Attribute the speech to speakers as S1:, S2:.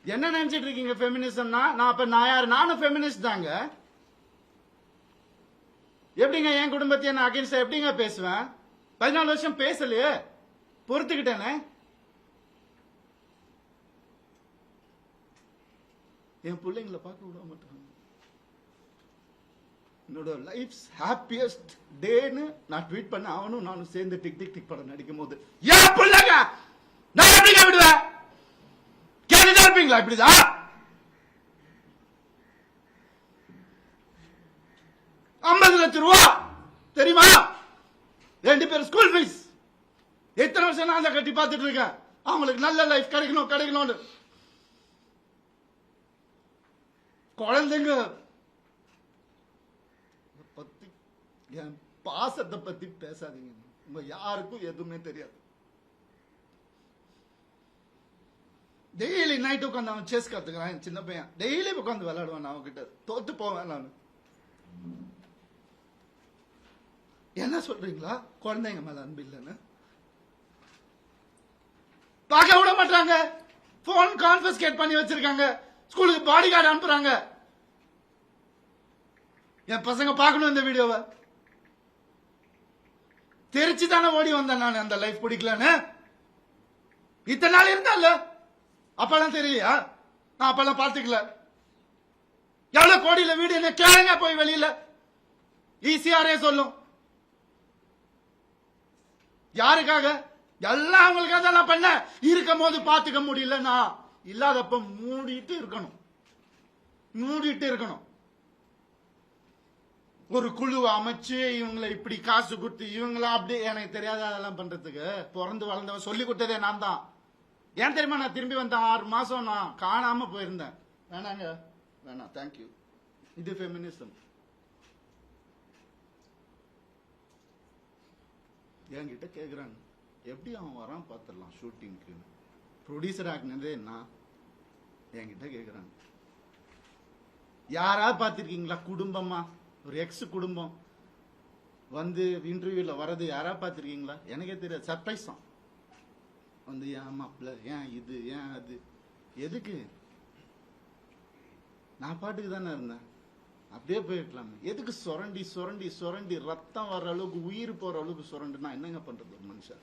S1: என்ன நினைச்சிட்டு இருக்கீங்க ஃபெமினிசம்னா? நான் யாரு? நானும் ஃபெமினிஸ்ட் தாங்க. எப்படிங்க என் குடும்பத்தையே நான் அகைன்ஸ்டா எப்படிங்க பேசுவேன்? 14 வருஷம் பேசலையே, பொறுத்துக்கிட்டேனே. என் பிள்ளைங்களை பார்க்க விட மாட்டாங்க. என்னோட லைஃப் ஹாப்பியஸ்ட் டேன்னு நான் ட்வீட் பண்ண அவனும் நானும் சேர்ந்து டிக் டிக் டிக் படம் நடிக்கும் போது ஏன் பிள்ளைங்க நான் எப்படிங்க விடுவேன்? கேட்டுதான் இருப்பீங்களா இப்படிதான்? $50 லட்சம் தெரியுமா? 2 பேர் ஸ்கூல் ஃபீஸ். எத்தனை வருஷம் நான் அதை கட்டி பார்த்துட்டு இருக்கேன். அவங்களுக்கு நல்ல லைஃப் கிடைக்கணும்னு. குழந்தைங்க பத்தி, என் பாசத்தை பத்தி பேசாதீங்க. உங்க யாருக்கும் எதுவுமே தெரியாது. டெய்லி நைட் உட்காந்து அவன் செஸ் கத்துக்கிறான். சின்ன பையன் டெய்லி உட்காந்து விளையாடுவான். அவன் கிட்ட தோத்து போவேன் நான். என்ன சொல்றீங்களா? குழந்தைங்க மேல அன்பு இல்லைன்னு பார்க்க விட மாட்டாங்க. போன் கான்ஃபிஸ்கேட் பண்ணி வச்சிருக்காங்க. ஸ்கூலுக்கு பாடி கார்டு அனுப்புறாங்க. என் பசங்க பார்க்கணும் இந்த வீடியோவை. தெரிச்சு தானே ஓடி வந்தேன் நான். அந்த லைஃப் பிடிக்கலன்னு இத்தனை நாள் இருந்தால அப்பெல்லாம் தெரியலையா? நான் அப்பெல்லாம் பார்த்துக்கல. எவ்வளவு கோடியில வீடு என்ன கேளுங்க போய் வெளியில. ஈஸியாரே சொல்லும். யாருக்காக? எல்லாம் அவங்களுக்காக தான் பண்ண. இருக்கும் போது பாத்துக்க முடியலன்னா இல்லாதப்ப மூடிட்டு இருக்கணும். ஒரு குழு அமைச்சு இவங்களை இப்படி காசு கொடுத்து இவங்களா அப்படி எனக்கு தெரியாத அதெல்லாம் பண்றதுக்கு பிறந்து வளர்ந்தவன் சொல்லி கொடுத்ததே நான் தான். ஏன் தெரியுமா? நான் திரும்பி வந்தேன் 6 மாசம் நான் காணாம போயிருந்தேன். வேணாம் தேங்க்யூ. இது ஃபெமினிசம். என்கிட்ட கேக்குறாங்க எப்படி அவன் வரான் பார்த்துடலாம் ஷூட்டிங்க்கு. ப்ரொடியூசர் ஆகினதே நான். என்கிட்ட கேக்குறாங்க யாராவது பார்த்திருக்கீங்களா? குடும்பமா ஒரு எக்ஸ் குடும்பம் வந்து இன்டர்வியூல வர்றது யாரா பார்த்திருக்கீங்களா? எனக்கே தெரியாது. சர்ப்ரைஸ் தான் வந்து ஏன் மாப்பிள்ள, ஏன் இது, ஏன் அது, எதுக்கு? நான் பாட்டுக்கு தானே இருந்தேன். அப்படியே போயிருக்கலாமே. எதுக்கு சுரண்டி ரத்தம் வர்ற அளவுக்கு உயிர் போற அளவுக்கு சுரண்டுனா என்னங்க பண்றது ஒரு மனுஷன்?